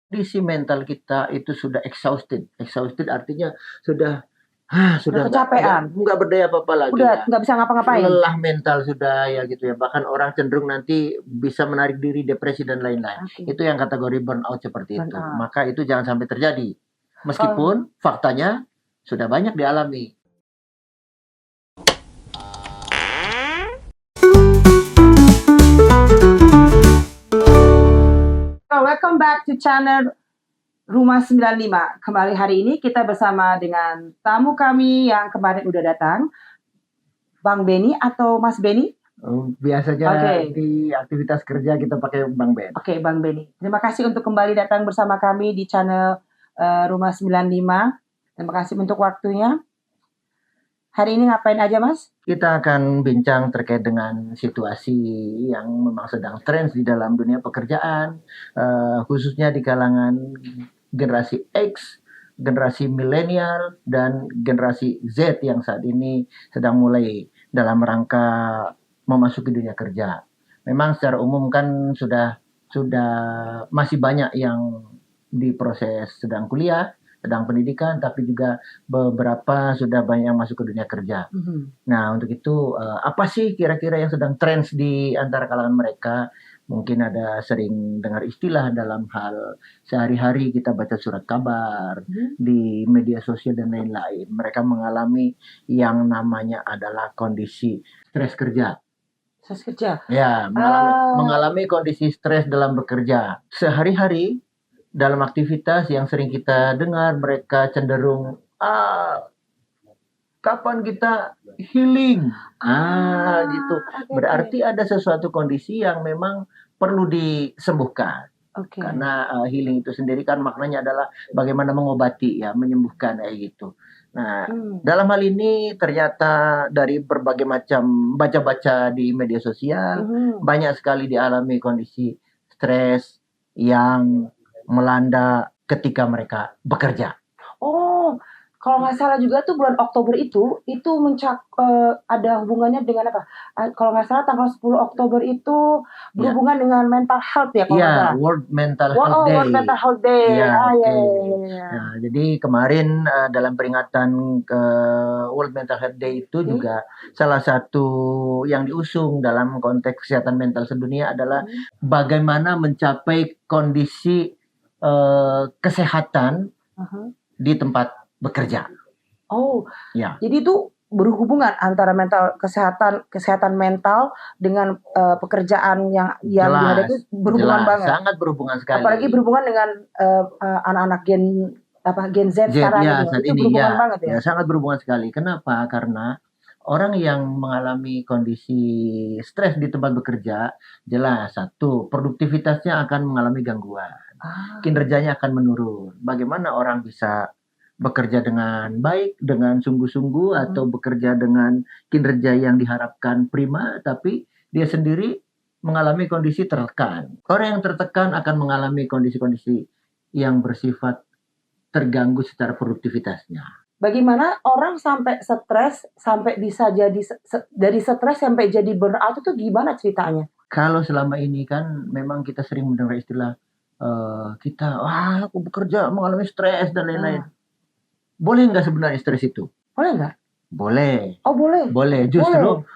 kondisi mental kita itu sudah exhausted. Exhausted artinya sudah sudah kecapean, nggak berdaya apa-apa lagi udah ya. nggak bisa ngapa-ngapain. Lelah mental sudah ya gitu ya. Bahkan orang cenderung nanti bisa menarik diri, depresi dan lain-lain. Oke. Itu yang kategori burnout seperti itu. Burnout. Maka itu jangan sampai terjadi. Meskipun faktanya sudah banyak dialami. Welcome back to channel Rumah 95. Kembali hari ini kita bersama dengan tamu kami yang kemarin udah datang, Bang Benny atau Mas Benny? Biasanya di aktivitas kerja kita pakai Bang Ben. Oke, Bang Benny. Terima kasih untuk kembali datang bersama kami di channel Rumah 95. Terima kasih untuk waktunya. Hari ini ngapain aja, Mas? Kita akan bincang terkait dengan situasi yang memang sedang tren di dalam dunia pekerjaan, khususnya di kalangan generasi X, generasi milenial, dan generasi Z yang saat ini sedang mulai dalam rangka memasuki dunia kerja. Memang secara umum kan sudah masih banyak yang di proses sedang kuliah, sedang pendidikan, tapi juga beberapa sudah banyak yang masuk ke dunia kerja. Nah, untuk itu apa sih kira-kira yang sedang tren di antara kalangan mereka? Mungkin ada sering dengar istilah dalam hal sehari-hari kita baca surat kabar, di media sosial dan lain-lain. Mereka mengalami yang namanya adalah kondisi stres kerja. Stres kerja? Ya, mengalami kondisi stres dalam bekerja. Sehari-hari dalam aktivitas yang sering kita dengar mereka cenderung kapan kita healing gitu. Berarti ada sesuatu kondisi yang memang perlu disembuhkan. Karena healing itu sendiri kan maknanya adalah bagaimana mengobati ya, menyembuhkan kayak gitu. Nah, dalam hal ini ternyata dari berbagai macam baca-baca di media sosial banyak sekali dialami kondisi stres yang melanda ketika mereka bekerja. Oh, kalau nggak salah juga tuh bulan Oktober itu ada hubungannya dengan apa? Kalau nggak salah tanggal 10 Oktober itu berhubungan dengan mental health ya kalau nggak salah. World Mental Health Day. World Mental Health Day. Nah, jadi kemarin dalam peringatan ke World Mental Health Day itu juga salah satu yang diusung dalam konteks kesehatan mental sedunia adalah bagaimana mencapai kondisi kesehatan di tempat bekerja. Oh, ya. Jadi itu berhubungan antara kesehatan mental dengan pekerjaan yang dihadapi berhubungan banget. Sangat berhubungan sekali. Apalagi berhubungan dengan anak-anak Gen Z sekarang itu berhubungan banget ya. Sangat berhubungan sekali. Kenapa? Karena orang yang mengalami kondisi stres di tempat bekerja, jelas satu, produktivitasnya akan mengalami gangguan. Kinerjanya akan menurun. Bagaimana orang bisa bekerja dengan baik, dengan sungguh-sungguh, atau bekerja dengan kinerja yang diharapkan prima, tapi dia sendiri mengalami kondisi tertekan. Orang yang tertekan akan mengalami kondisi-kondisi yang bersifat terganggu secara produktivitasnya. Bagaimana orang sampai stres, sampai bisa jadi dari stres sampai jadi burnout itu gimana ceritanya? Kalau selama ini kan memang kita sering mendengar istilah aku bekerja mengalami stres dan lain-lain. Boleh nggak sebenarnya stres itu? Boleh nggak? Boleh. Oh boleh. Boleh.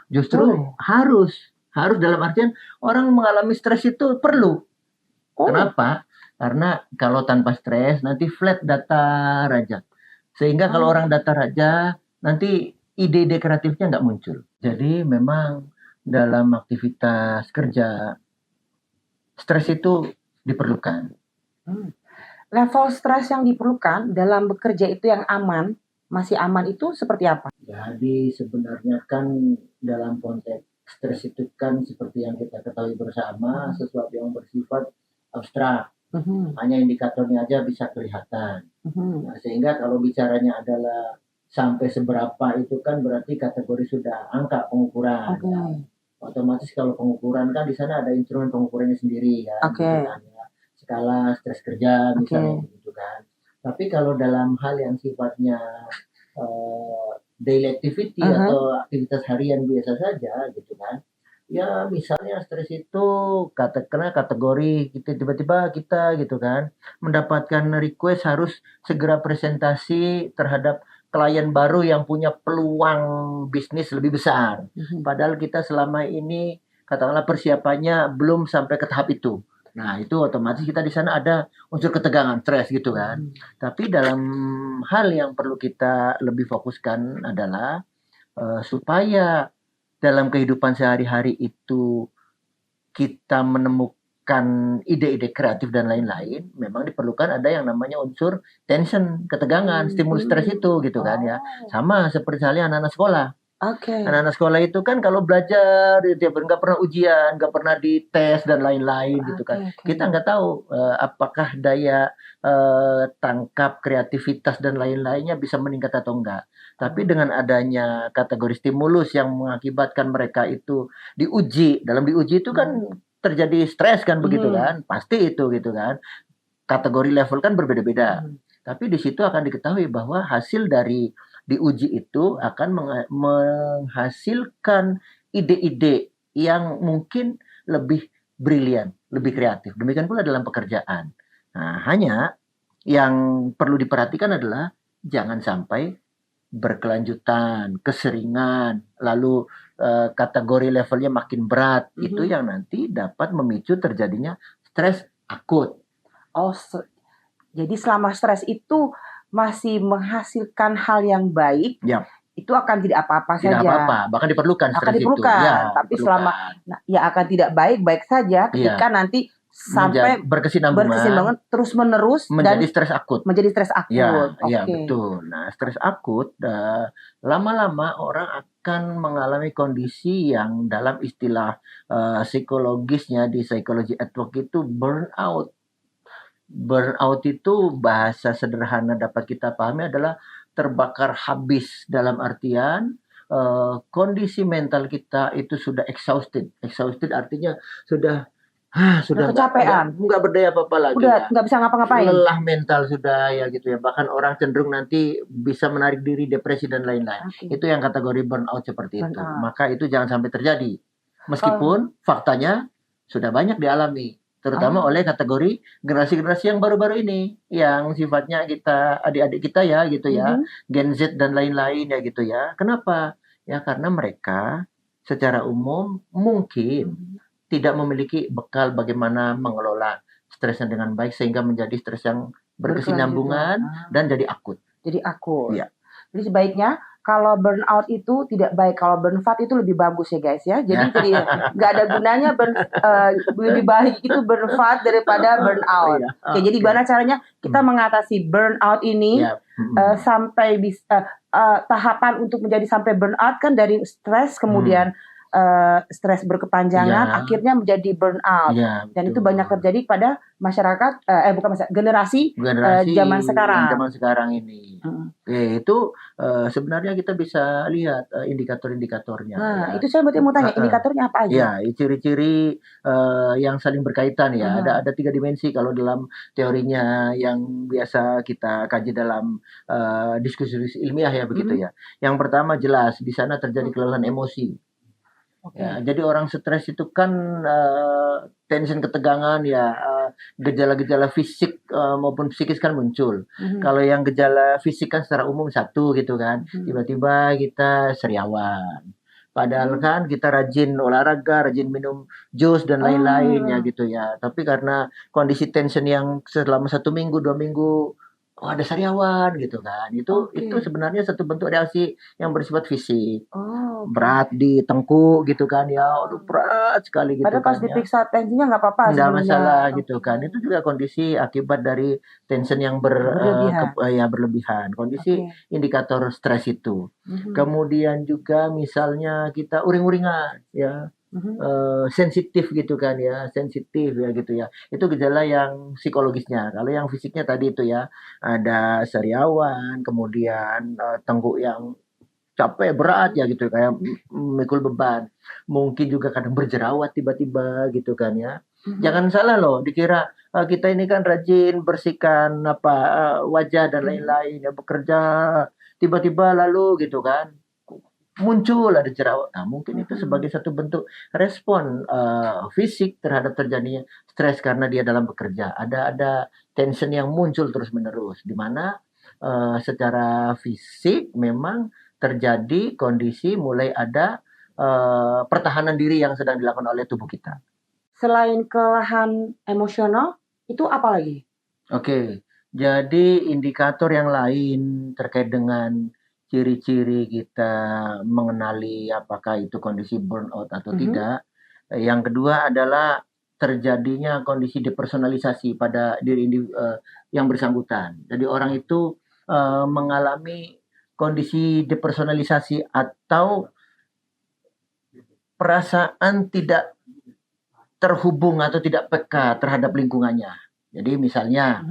Justru harus dalam artian orang mengalami stres itu perlu. Kenapa? Karena kalau tanpa stres nanti flat datar aja. Sehingga kalau orang datar aja nanti ide-ide kreatifnya nggak muncul. Jadi memang dalam aktivitas kerja stres itu diperlukan. Level stres yang diperlukan dalam bekerja itu yang aman, masih aman itu seperti apa? Jadi sebenarnya kan dalam konteks stres itu kan seperti yang kita ketahui bersama, sesuatu yang bersifat abstrak. Hanya indikatornya aja bisa kelihatan. Nah, sehingga kalau bicaranya adalah sampai seberapa itu kan berarti kategori sudah angka pengukuran. Otomatis kalau pengukuran kan di sana ada instrumen pengukurannya sendiri kan. Skala stres kerja misalnya gitu kan. Tapi kalau dalam hal yang sifatnya daily activity atau aktivitas harian biasa saja gitu kan, Ya misalnya stres itu karena kategori kita tiba-tiba kita gitu kan mendapatkan request harus segera presentasi terhadap klien baru yang punya peluang bisnis lebih besar. Padahal kita selama ini katakanlah persiapannya belum sampai ke tahap itu. Nah, itu otomatis kita di sana ada unsur ketegangan, stres gitu kan. Tapi dalam hal yang perlu kita lebih fokuskan adalah supaya dalam kehidupan sehari-hari itu kita menemukan ide-ide kreatif dan lain-lain, memang diperlukan ada yang namanya unsur tension, ketegangan, stimulus stres itu gitu kan ya. Sama seperti halnya anak-anak sekolah. Anak-anak sekolah itu kan kalau belajar dia nggak pernah ujian, nggak pernah dites dan lain-lain gitu kan. Kita nggak tahu apakah daya tangkap kreativitas dan lain-lainnya bisa meningkat atau enggak. Tapi dengan adanya kategori stimulus yang mengakibatkan mereka itu diuji, dalam diuji itu kan terjadi stres kan begitu kan, pasti itu gitu kan. Kategori level kan berbeda-beda. Tapi di situ akan diketahui bahwa hasil dari diuji itu akan menghasilkan ide-ide yang mungkin lebih brilian, lebih kreatif. Demikian pula dalam pekerjaan. Nah, hanya yang perlu diperhatikan adalah jangan sampai berkelanjutan, keseringan, lalu kategori levelnya makin berat. Itu yang nanti dapat memicu terjadinya stres akut. Jadi selama stres itu masih menghasilkan hal yang baik, itu akan tidak apa-apa saja. Tidak apa-apa, bahkan diperlukan stres itu. Ya, tapi selama ya akan tidak baik-baik saja ketika nanti sampai berkesinambungan terus menerus menjadi stres akut. Ya, betul. Nah, stres akut lama-lama orang akan mengalami kondisi yang dalam istilah psikologisnya di psychology at work itu burnout. Burnout itu bahasa sederhana dapat kita pahami adalah terbakar habis, dalam artian kondisi mental kita itu sudah exhausted. Exhausted artinya sudah kecapean, nggak berdaya apa-apa lagi. Udah nggak bisa ngapa-ngapain. Lelah mental sudah ya gitu ya. Bahkan orang cenderung nanti bisa menarik diri, depresi dan lain-lain. Itu yang kategori burnout seperti itu. Maka itu jangan sampai terjadi. Meskipun faktanya sudah banyak dialami, terutama oleh kategori generasi-generasi yang baru-baru ini, yang sifatnya kita adik-adik kita ya gitu ya, Gen Z dan lain-lain ya gitu ya. Kenapa? Ya karena mereka secara umum mungkin tidak memiliki bekal bagaimana mengelola stresnya dengan baik sehingga menjadi stres yang berkesinambungan dan jadi akut. Ya. Jadi sebaiknya kalau burnout itu tidak baik, kalau burnout itu lebih bagus ya guys ya. Jadi nggak ada gunanya lebih baik itu burnout daripada burnout. Jadi gimana caranya kita mengatasi burnout ini sampai bisa tahapan untuk menjadi sampai burnout kan dari stres kemudian stres berkepanjangan akhirnya menjadi burnout dan itu banyak terjadi pada masyarakat generasi zaman sekarang ini. Itu sebenarnya kita bisa lihat indikator-indikatornya. Itu saya mau tanya indikatornya apa aja? Ya, ciri-ciri yang saling berkaitan ya. Ada 3 dimensi kalau dalam teorinya yang biasa kita kaji dalam diskusi ilmiah ya begitu ya. Yang pertama jelas di sana terjadi kelelahan emosi. Ya, jadi orang stres itu kan tension, ketegangan ya, gejala-gejala fisik maupun psikis kan muncul. Kalau yang gejala fisik kan secara umum satu gitu kan, tiba-tiba kita sariawan. Padahal kan kita rajin olahraga, rajin minum jus dan lain-lain ya gitu ya. Tapi karena kondisi tension yang selama 1 minggu, 2 minggu ada sariawan gitu kan. Itu sebenarnya satu bentuk reaksi yang bersifat fisik. Berat di tengkuk gitu kan ya. Aduh berat sekali gitu. Padahal pas diperiksa tensinya nggak apa-apa. Nggak masalah gitu kan. Itu juga kondisi akibat dari tension yang berlebihan. Kondisi indikator stres itu. Kemudian juga misalnya kita uring-uringan ya. Sensitif gitu kan ya, sensitif ya gitu ya. Itu gejala yang psikologisnya. Kalau yang fisiknya tadi itu ya, ada sariawan, kemudian tengkuk yang capek berat ya gitu kayak mikul beban. Mungkin juga kadang berjerawat tiba-tiba gitu kan ya. Jangan salah loh, dikira kita ini kan rajin bersihkan wajah dan lain-lain ya, bekerja tiba-tiba lalu gitu kan muncul ada jerawat. Nah, mungkin itu sebagai satu bentuk respon fisik terhadap terjadinya stres karena dia dalam bekerja. Ada tension yang muncul terus-menerus di mana secara fisik memang terjadi kondisi mulai ada pertahanan diri yang sedang dilakukan oleh tubuh kita. Selain kelelahan emosional, itu apa lagi? Oke, jadi indikator yang lain terkait dengan ciri-ciri kita mengenali apakah itu kondisi burnout atau tidak. Yang kedua adalah terjadinya kondisi depersonalisasi pada diri yang bersangkutan. Jadi orang itu mengalami kondisi depersonalisasi atau perasaan tidak terhubung atau tidak peka terhadap lingkungannya. Jadi misalnya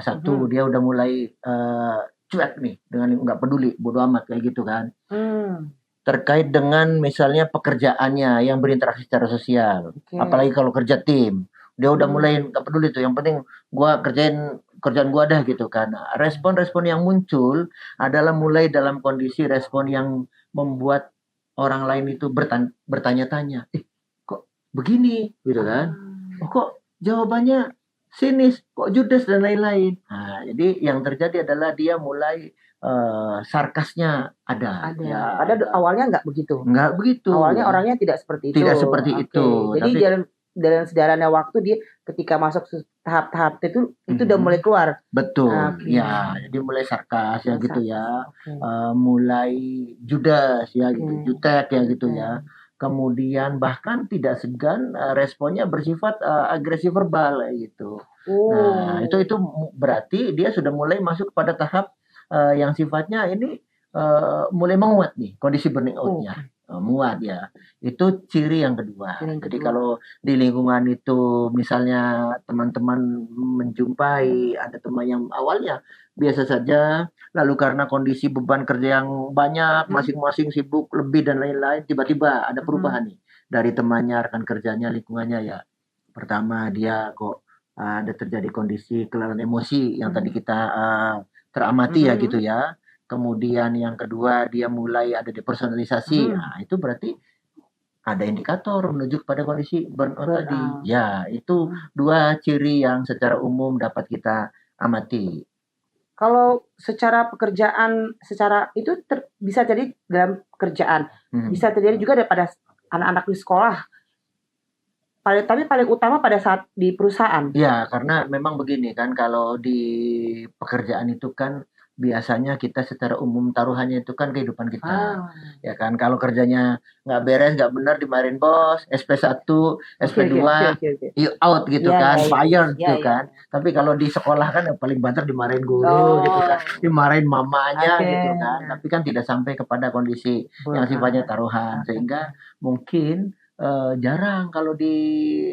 satu dia udah mulai cuek nih dengan nggak peduli, bodo amat kayak gitu kan. Terkait dengan misalnya pekerjaannya yang berinteraksi secara sosial, apalagi kalau kerja tim, dia udah mulai nggak peduli tuh. Yang penting gua kerjaan gua dah gitu kan. Nah, respon-respon yang muncul adalah mulai dalam kondisi respon yang membuat orang lain itu bertanya-tanya, kok begini gitu kan? Oh, kok jawabannya sinis, kok judes dan lain-lain. Nah, jadi yang terjadi adalah dia mulai sarkasnya ada. Ya, padahal awalnya nggak begitu. Nggak begitu. Awalnya orangnya tidak seperti itu. Tidak seperti itu. Jadi dalam sejalannya waktu dia ketika masuk tahap-tahap itu udah mulai keluar. Betul. Ya, jadi mulai sarkas ya gitu ya. Mulai judes ya gitu, jutek ya gitu ya. Kemudian bahkan tidak segan responnya bersifat agresif verbal gitu. Nah, itu berarti dia sudah mulai masuk pada tahap yang sifatnya ini mulai menguat nih kondisi burnout-nya. Muat ya. Itu ciri yang kedua. Jadi kalau di lingkungan itu misalnya teman-teman menjumpai ada teman yang awalnya biasa saja, lalu karena kondisi beban kerja yang banyak, masing-masing sibuk lebih dan lain-lain, tiba-tiba ada perubahan nih dari temannya, rekan kerjanya, lingkungannya ya. Pertama dia kok ada terjadi kondisi kelelahan emosi yang tadi kita teramati ya gitu ya. Kemudian yang kedua dia mulai ada depersonalisasi. Nah, itu berarti ada indikator menuju pada kondisi burnout tadi. Ya, itu dua ciri yang secara umum dapat kita amati. Kalau secara pekerjaan, secara itu bisa jadi dalam pekerjaan, bisa terjadi juga daripada anak-anak di sekolah. Tapi paling utama pada saat di perusahaan. Ya, karena memang begini kan, kalau di pekerjaan itu kan biasanya kita secara umum taruhannya itu kan kehidupan kita. Ya kan, kalau kerjanya nggak beres, nggak benar dimarahin bos, SP1, SP2, you out gitu kan, fired gitu kan. Tapi kalau di sekolah kan yang paling banter dimarahin guru gitu kan, dimarahin mamanya gitu kan. Tapi kan tidak sampai kepada kondisi yang sifatnya taruhan. Sehingga mungkin jarang kalau di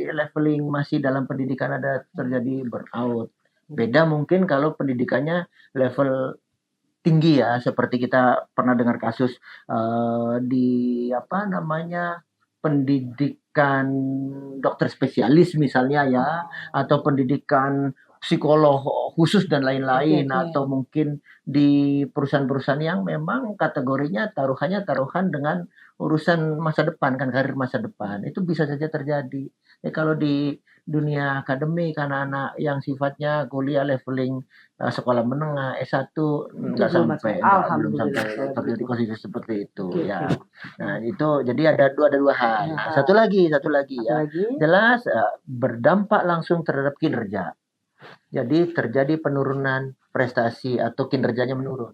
leveling masih dalam pendidikan ada terjadi burnout. Beda mungkin kalau pendidikannya level tinggi ya, seperti kita pernah dengar kasus di pendidikan dokter spesialis misalnya ya, atau pendidikan psikolog khusus dan lain-lain, atau mungkin di perusahaan-perusahaan yang memang kategorinya taruhan dengan urusan masa depan kan, karir masa depan, itu bisa saja terjadi. Kalau di dunia akademik anak-anak yang sifatnya kuliah leveling sekolah menengah S1 nggak sampai, belum sampai terjadi kondisi seperti itu ya. Nah itu jadi ada dua hal. Nah, satu lagi ya, jelas berdampak langsung terhadap kinerja. Jadi terjadi penurunan prestasi atau kinerjanya menurun.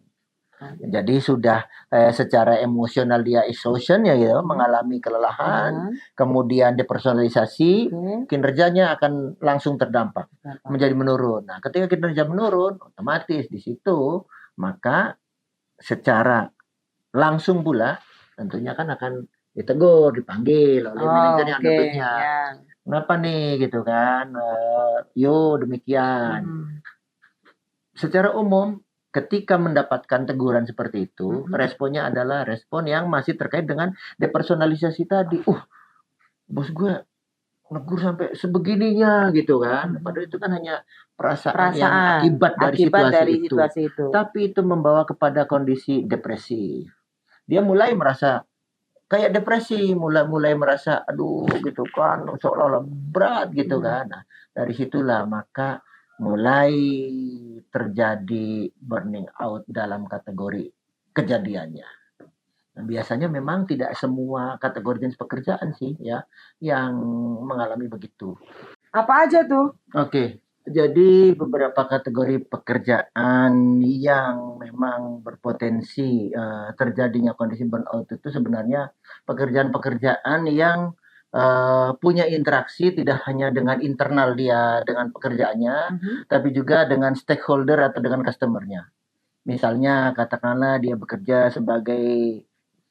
Jadi sudah secara emosional dia exhaustion ya, mengalami kelelahan, kemudian depersonalisasi, kinerjanya akan langsung terdampak, menjadi menurun. Nah, ketika kinerja menurun, otomatis di situ maka secara langsung pula tentunya kan akan ditegur, dipanggil oleh manajer yang ada duitnya. Kenapa nih gitu kan? Yo demikian. Secara umum ketika mendapatkan teguran seperti itu, responnya adalah respon yang masih terkait dengan depersonalisasi tadi. Bos gue negur sampai sebegininya gitu kan. Padahal itu kan hanya perasaan yang akibat dari situasi itu. Tapi itu membawa kepada kondisi depresi. dia mulai merasa kayak depresi, mulai merasa aduh gitu kan, seolah-olah berat gitu kan. Nah, dari situlah maka mulai terjadi burning out dalam kategori kejadiannya. Nah, biasanya memang tidak semua kategori jenis pekerjaan sih ya yang mengalami begitu. Apa aja tuh? Oke, jadi beberapa kategori pekerjaan yang memang berpotensi terjadinya kondisi burnout itu sebenarnya pekerjaan-pekerjaan yang punya interaksi tidak hanya dengan internal dia dengan pekerjaannya, tapi juga dengan stakeholder atau dengan customernya. Misalnya katakanlah dia bekerja sebagai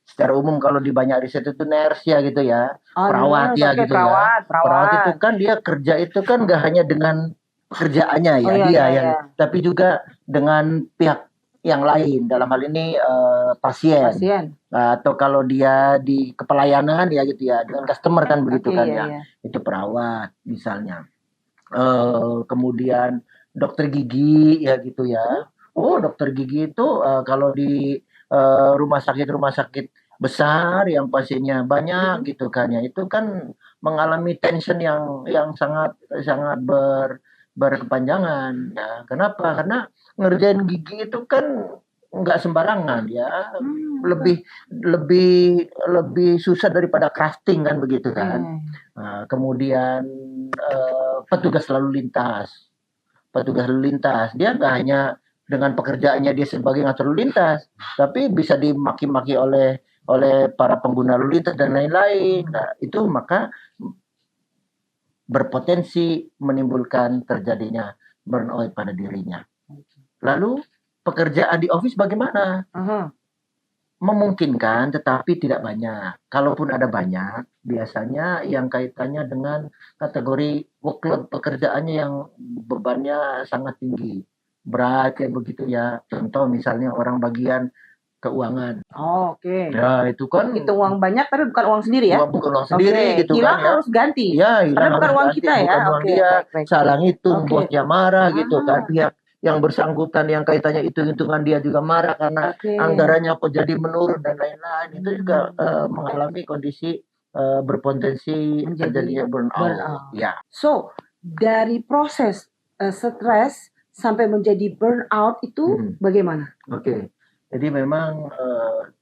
secara umum kalau di banyak riset itu nurse ya gitu ya, perawat ya gitu ya. Perawat itu kan dia kerja itu kan nggak hanya dengan pekerjaannya ya dia ya, tapi juga dengan pihak yang lain. Dalam hal ini pasien. Atau kalau dia di kepelayanan ya gitu ya, dengan customer kan begitu kan ya. Itu perawat misalnya. Kemudian dokter gigi ya gitu ya. Oh, dokter gigi itu kalau di rumah sakit besar yang pasiennya banyak gitu kan ya, itu kan mengalami tension yang sangat sangat berkepanjangan ya. Kenapa? Karena ngerjain gigi itu kan nggak sembarangan ya, lebih susah daripada crafting kan begitu kan. Kemudian petugas lalu lintas dia nggak hanya dengan pekerjaannya dia sebagai ngatur lalu lintas, tapi bisa dimaki-maki oleh para pengguna lalu lintas dan lain-lain. Nah, itu maka berpotensi menimbulkan terjadinya burnout pada dirinya. Lalu pekerjaan di office bagaimana? Memungkinkan tetapi tidak banyak. Kalaupun ada banyak, biasanya yang kaitannya dengan kategori workload pekerjaannya yang bebannya sangat tinggi. Berat ya begitu ya. Contoh misalnya orang bagian keuangan. Ya itu kan itu uang banyak tapi bukan uang sendiri ya. Bukan uang sendiri gitu hilang kan ya. Harus ganti. Ya, karena bukan uang kita ya. Bukan uang dia. Salah ngitung, bosnya marah gitu kan. Pihak yang bersangkutan yang kaitannya hitung-hitungan dia juga marah karena anggarannya kok jadi menurun dan lain-lain. Itu juga mengalami kondisi berpotensi terjadinya burnout. Ya. So, dari proses stres sampai menjadi burnout itu bagaimana? Oke. Jadi memang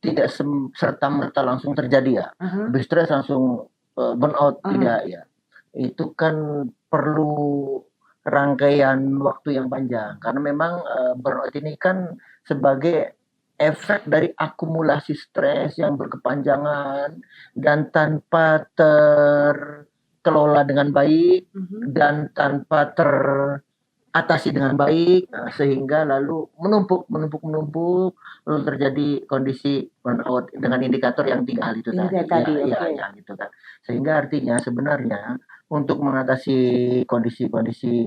tidak serta-merta langsung terjadi ya. Habis stres langsung burnout tidak ya. Itu kan perlu rangkaian waktu yang panjang karena memang burnout ini kan sebagai efek dari akumulasi stres yang berkepanjangan dan tanpa terkelola dengan baik dan tanpa teratasi dengan baik, sehingga lalu menumpuk lalu terjadi kondisi burnout dengan indikator yang 3 hal itu tadi. Ya, gitu kan. Sehingga artinya sebenarnya untuk mengatasi kondisi-kondisi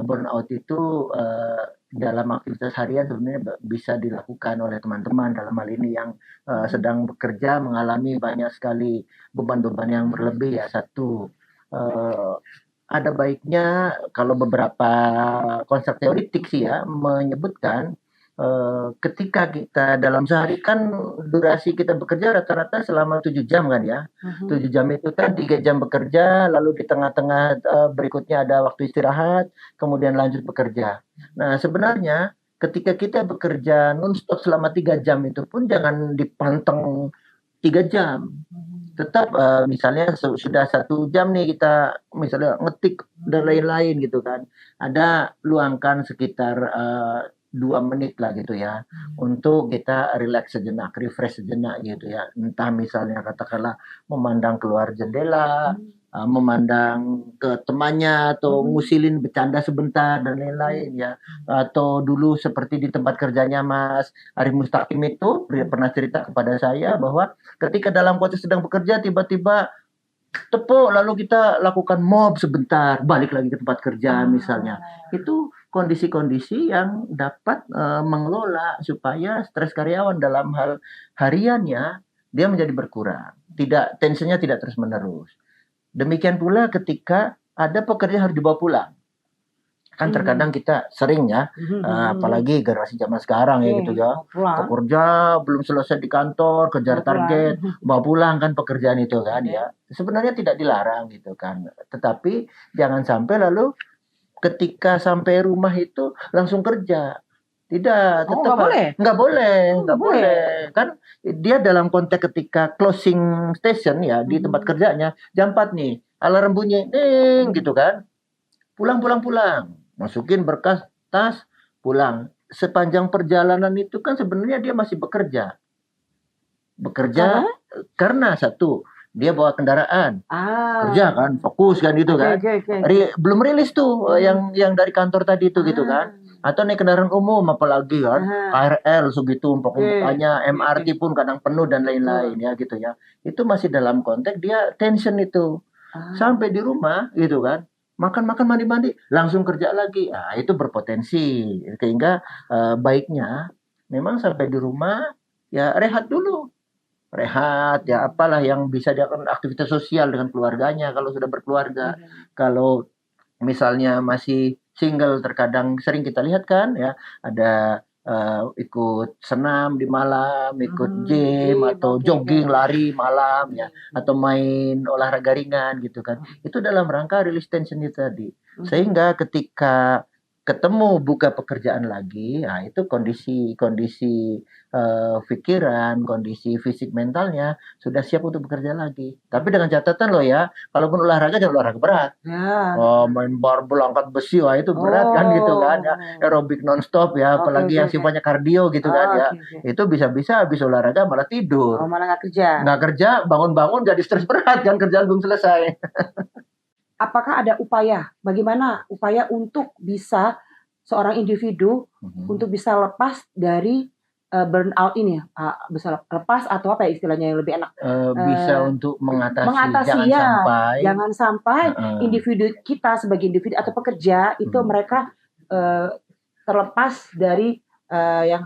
burnout itu dalam aktivitas harian sebenarnya bisa dilakukan oleh teman-teman dalam hal ini yang sedang bekerja mengalami banyak sekali beban-beban yang berlebih ya. Satu, ada baiknya kalau beberapa konsep teoritik sih ya menyebutkan ketika kita dalam sehari kan durasi kita bekerja rata-rata selama 7 jam kan ya. 7 jam itu kan 3 jam bekerja, lalu di tengah-tengah berikutnya ada waktu istirahat, kemudian lanjut bekerja. Nah, sebenarnya ketika kita bekerja non-stop selama 3 jam itu pun jangan dipanteng 3 jam. Tetap misalnya sudah 1 jam nih kita misalnya ngetik dan lain-lain gitu kan. Ada luangkan sekitar 2 menit lah gitu ya untuk kita relax sejenak, refresh sejenak gitu ya. Entah misalnya katakanlah memandang keluar jendela, memandang ke temannya atau ngusilin bercanda sebentar dan lain-lain ya. Atau dulu seperti di tempat kerjanya Mas Arif Mustaqim itu pernah cerita kepada saya bahwa ketika dalam proses sedang bekerja tiba-tiba tepuk lalu kita lakukan mob sebentar, balik lagi ke tempat kerja misalnya. Itu kondisi-kondisi yang dapat mengelola supaya stres karyawan dalam hal hariannya dia menjadi berkurang. Tensinya tidak terus-menerus. Demikian pula ketika ada pekerja harus dibawa pulang. Kan terkadang kita sering ya, apalagi generasi zaman sekarang ya gitu ya, pekerja belum selesai di kantor, kejar target, bawa pulang kan pekerjaan itu kan ya. Sebenarnya tidak dilarang gitu kan, tetapi jangan sampai lalu ketika sampai rumah itu langsung kerja. Tidak, tetap nggak boleh. Kan dia dalam konteks ketika closing station ya di tempat kerjanya jam 4 nih, alarm bunyi, ding gitu kan. Pulang. Masukin berkas, tas, pulang. Sepanjang perjalanan itu kan sebenarnya dia masih bekerja. Karena satu, dia bawa kendaraan. Kerja kan, fokus kan gitu kan. Belum rilis tuh yang dari kantor tadi itu gitu kan. Atau naik kendaraan umum apalagi kan. KRL segitu umpuk-umpukannya, MRT pun kadang penuh dan lain-lain ya gitu ya. Itu masih dalam konteks dia tension itu. Sampai di rumah gitu kan. Makan mandi langsung kerja lagi. Nah, itu berpotensi sehingga baiknya memang sampai di rumah ya rehat dulu, ya apalah yang bisa dilakukan aktivitas sosial dengan keluarganya kalau sudah berkeluarga. Kalau misalnya masih single terkadang sering kita lihat kan ya ada ikut senam di malam, ikut gym atau jogging lari malam ya, atau main olahraga ringan gitu kan. Itu dalam rangka release tension itu tadi. Sehingga ketika ketemu buka pekerjaan lagi, nah itu kondisi pikiran, kondisi fisik mentalnya sudah siap untuk bekerja lagi. Tapi dengan catatan loh ya, kalaupun olahraga jangan olahraga berat. Main barbel, angkat besi, wah itu berat kan gitu kan ya. Aerobik nonstop ya, apalagi yang sifatnya kardio gitu kan ya. Itu bisa-bisa habis olahraga malah tidur. Malah nggak kerja, bangun-bangun jadi stres berat kan, kerjaan belum selesai. Apakah ada bagaimana upaya untuk bisa seorang individu untuk bisa lepas dari burnout ini, bisa lepas atau apa ya istilahnya yang lebih enak? Bisa untuk mengatasi jangan sampai individu kita sebagai individu atau pekerja itu mereka terlepas dari yang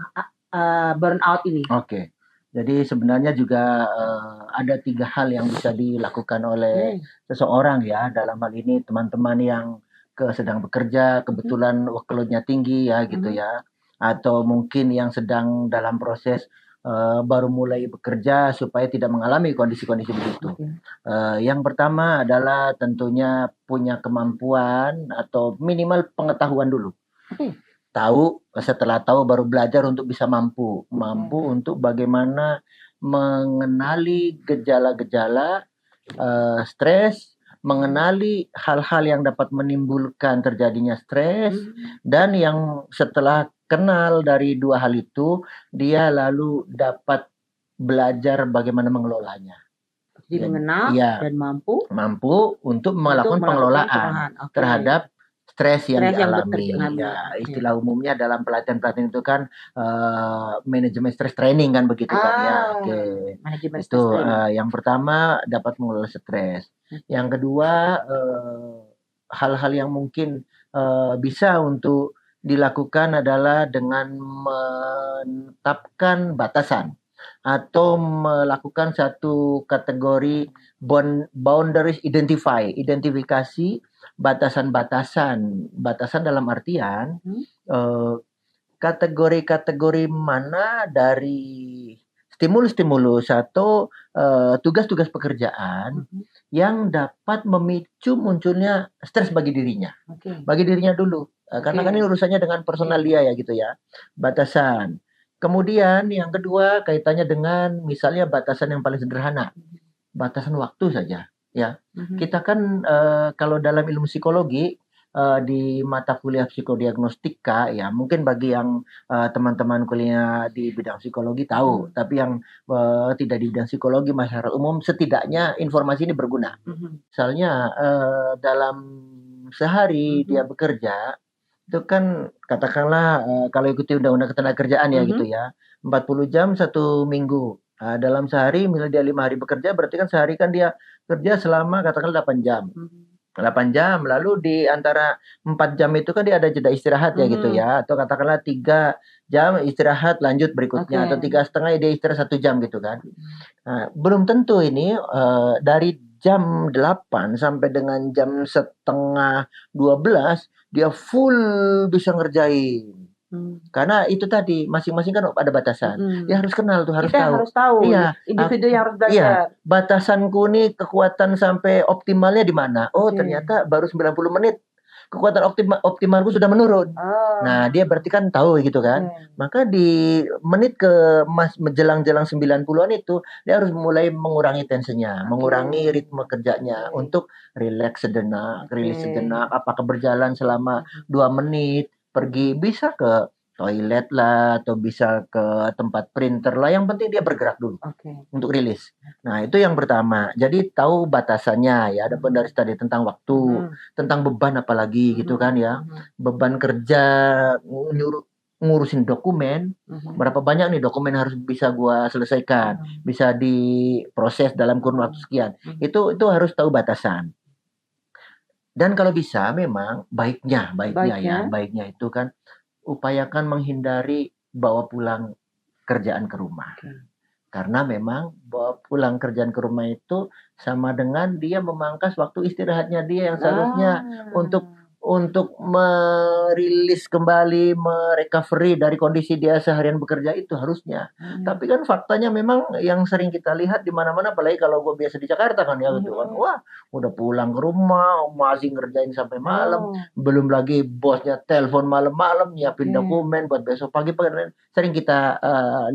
burnout ini. Oke. Jadi sebenarnya juga ada 3 hal yang bisa dilakukan oleh seseorang ya. Dalam hal ini teman-teman yang sedang bekerja, kebetulan workload-nya tinggi ya gitu ya. Atau mungkin yang sedang dalam proses baru mulai bekerja supaya tidak mengalami kondisi-kondisi begitu. Yang pertama adalah tentunya punya kemampuan atau minimal pengetahuan dulu. Setelah tahu baru belajar untuk bisa mampu untuk bagaimana mengenali gejala-gejala stres, mengenali hal-hal yang dapat menimbulkan terjadinya stres, dan yang setelah kenal dari 2 hal itu, dia lalu dapat belajar bagaimana mengelolanya. Jadi mengenal dan mampu untuk melakukan pengelolaan terhadap stres yang dialami. Ya, istilah umumnya dalam pelatihan-pelatihan itu kan manajemen stres training kan begitu kan ya. Itu yang pertama dapat mengelola stres. Yang kedua hal-hal yang mungkin bisa untuk dilakukan adalah dengan menetapkan batasan atau melakukan satu kategori boundaries identifikasi batasan dalam artian kategori-kategori mana dari stimulus atau tugas-tugas pekerjaan yang dapat memicu munculnya stres bagi dirinya. Bagi dirinya dulu. Karena kan ini urusannya dengan personal dia ya gitu ya. Batasan. Kemudian yang kedua kaitannya dengan misalnya batasan yang paling sederhana. Batasan waktu saja ya. Kita kan kalau dalam ilmu psikologi di mata kuliah psikodiagnostika ya, mungkin bagi yang teman-teman kuliah di bidang psikologi tahu, tapi yang tidak di bidang psikologi masyarakat umum setidaknya informasi ini berguna. Misalnya dalam sehari dia bekerja itu kan katakanlah kalau ikuti undang-undang ketenagakerjaan ya gitu ya, 40 jam 1 minggu. Dalam sehari misalnya dia 5 hari bekerja, berarti kan sehari kan dia kerja selama katakanlah 8 jam. 8 jam, lalu di antara 4 jam itu kan dia ada jeda istirahat ya gitu ya, atau katakanlah 3 jam istirahat lanjut berikutnya, atau 3,5 dia istirahat 1 jam gitu kan. Belum tentu ini dari jam 8 sampai dengan jam setengah 12 dia full bisa ngerjain. Karena itu tadi masing-masing kan ada batasan. Dia harus kenal tuh, harus Kita tahu. harus tahu. Iya, Individu yang harus belajar. Iya, batasanku nih kekuatan sampai optimalnya di mana? Oh, Oke. ternyata baru 90 menit. Kekuatan optimalku sudah menurun. Oh. Nah, dia berarti kan tahu gitu kan. Maka di menit menjelang-jelang 90-an itu dia harus mulai mengurangi tensinya, mengurangi ritme kerjanya untuk rileks sejenak, rilis sejenak. Apakah berjalan selama 2 menit, pergi bisa ke toilet lah atau bisa ke tempat printer lah, yang penting dia bergerak dulu untuk rilis. Nah, itu yang pertama. Jadi tahu batasannya ya. Ada pun dari tadi tentang waktu, tentang beban apalagi gitu kan ya. Beban kerja ngurusin dokumen, berapa banyak nih dokumen harus bisa gua selesaikan, bisa diproses dalam kurun waktu sekian. Itu harus tahu batasan. Dan kalau bisa memang baiknya itu kan upayakan menghindari bawa pulang kerjaan ke rumah. Karena memang bawa pulang kerjaan ke rumah itu sama dengan dia memangkas waktu istirahatnya dia yang seharusnya untuk merilis kembali, merecovery dari kondisi dia seharian bekerja itu harusnya. Tapi kan faktanya memang yang sering kita lihat di mana-mana, apalagi kalau gue biasa di Jakarta kan ya gitu kan. Wah, udah pulang ke rumah masih ngerjain sampai malam. Belum lagi bosnya telepon malam-malam nyiapin dokumen buat besok pagi. Sering kita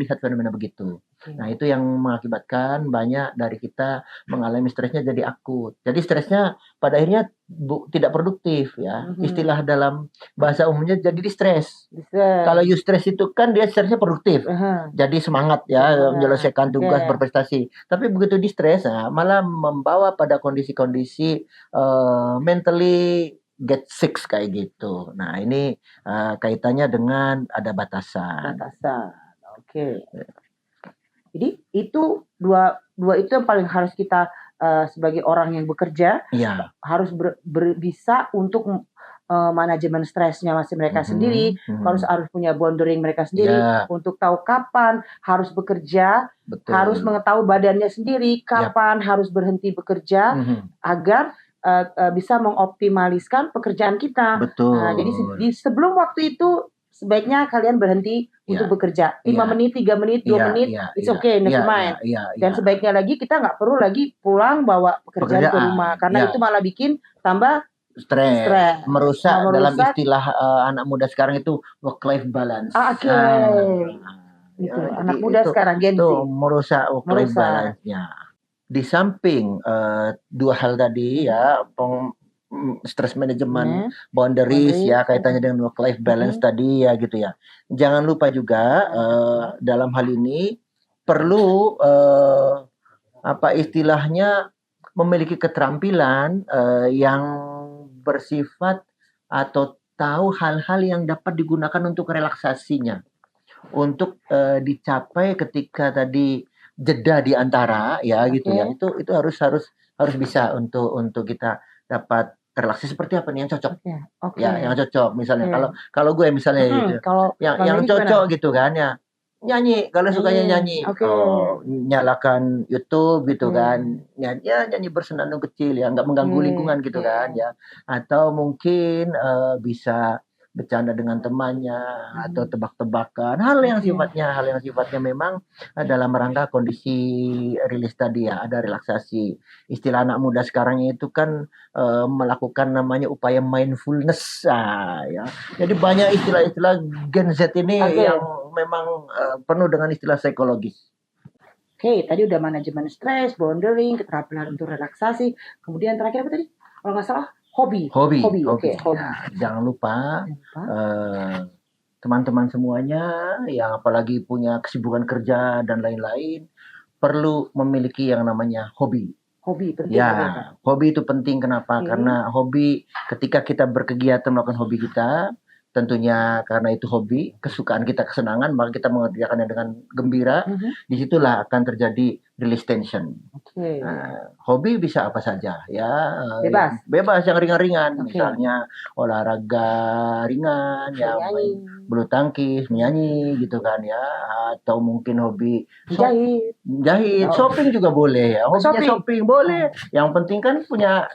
lihat fenomena begitu. Nah, itu yang mengakibatkan banyak dari kita mengalami stresnya jadi akut. Jadi stresnya pada akhirnya tidak produktif ya. Istilah dalam bahasa umumnya jadi distres. Kalau eustress itu kan dia stresnya produktif. Jadi semangat ya menyelesaikan tugas, berprestasi. Tapi begitu distres malah membawa pada kondisi-kondisi mentally get sick kayak gitu. Nah, ini kaitannya dengan ada batasan. Oke. Jadi itu dua itu yang paling harus kita sebagai orang yang bekerja harus bisa untuk manajemen stresnya masih mereka sendiri, harus punya boundary mereka sendiri untuk tahu kapan harus bekerja, harus mengetahui badannya sendiri kapan harus berhenti bekerja agar bisa mengoptimaliskan pekerjaan kita. Nah, jadi sebelum waktu itu sebaiknya kalian berhenti untuk bekerja 5 menit, 3 menit, 2 menit, it's okay, never mind. Dan sebaiknya lagi kita nggak perlu lagi pulang bawa pekerjaan ke rumah karena itu malah bikin tambah stres, merusak dalam istilah anak muda sekarang itu work-life balance. Itu anak muda sekarang Gen Z. Itu merusak work-life balance-nya. Di samping dua hal tadi ya, stress management, boundaries ya, kaitannya dengan work life balance tadi ya gitu ya. Jangan lupa juga dalam hal ini perlu apa istilahnya memiliki keterampilan yang bersifat atau tahu hal-hal yang dapat digunakan untuk relaksasinya, untuk dicapai ketika tadi jeda di antara ya gitu ya. Itu harus bisa untuk kita dapat relaksasi seperti apa nih yang cocok. Ya, yang cocok misalnya kalau gue misalnya gitu. Yang cocok gitu kan ya. Nyanyi, kalau sukanya nyanyi. Nyalakan YouTube gitu kan. Nyanyi bersenandung kecil ya, enggak mengganggu lingkungan gitu kan ya. Atau mungkin bisa bercanda dengan temannya atau tebak-tebakan, hal yang sifatnya memang dalam rangka kondisi rilis tadi ya, ada relaksasi. Istilah anak muda sekarang itu kan melakukan namanya upaya mindfulness ya. Jadi banyak istilah-istilah Gen Z ini yang memang penuh dengan istilah psikologis. Oke, tadi udah manajemen stres, boundary, keterampilan untuk relaksasi, kemudian terakhir apa tadi? Kalau nggak salah hobi. Hobi. Jangan lupa teman-teman semuanya yang apalagi punya kesibukan kerja dan lain-lain perlu memiliki yang namanya hobi. Hobi penting. Hobi itu penting kenapa? Karena hobi ketika kita berkegiatan melakukan hobi kita, tentunya karena itu hobi, kesukaan kita, kesenangan, maka kita mengerjakannya dengan gembira. Disitulah akan terjadi release tension. Oke. Hobi bisa apa saja ya, Bebas. bebas yang ringan-ringan, Oke. misalnya olahraga ringan, ya main Menyanyi, bulu tangkis, menyanyi gitu kan ya, atau mungkin hobi menjahit. jahit, Oh. shopping juga boleh ya, hobinya Shopping. shopping boleh. Yang penting kan punya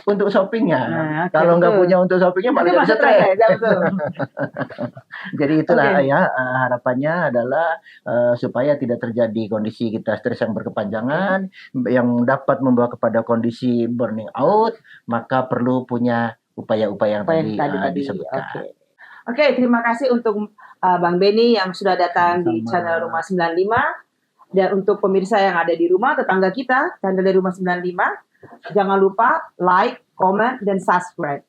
untuk shoppingnya. Nah, oke, Kalau nggak betul. punya untuk shoppingnya Itu malah jadi masuk stres. ya, betul. Jadi itulah Oke. ya, harapannya adalah supaya tidak terjadi kondisi kita stres yang berkepanjangan yang dapat membawa kepada kondisi burning out, maka perlu punya upaya-upaya yang Apa tadi, yang tadi. disebutkan. Oke. Oke, terima kasih untuk Bang Benny yang sudah datang di Sama-sama. channel Rumah 95. Dan untuk pemirsa yang ada di rumah, tetangga kita, channel dari Rumah 95, jangan lupa like, comment, dan subscribe.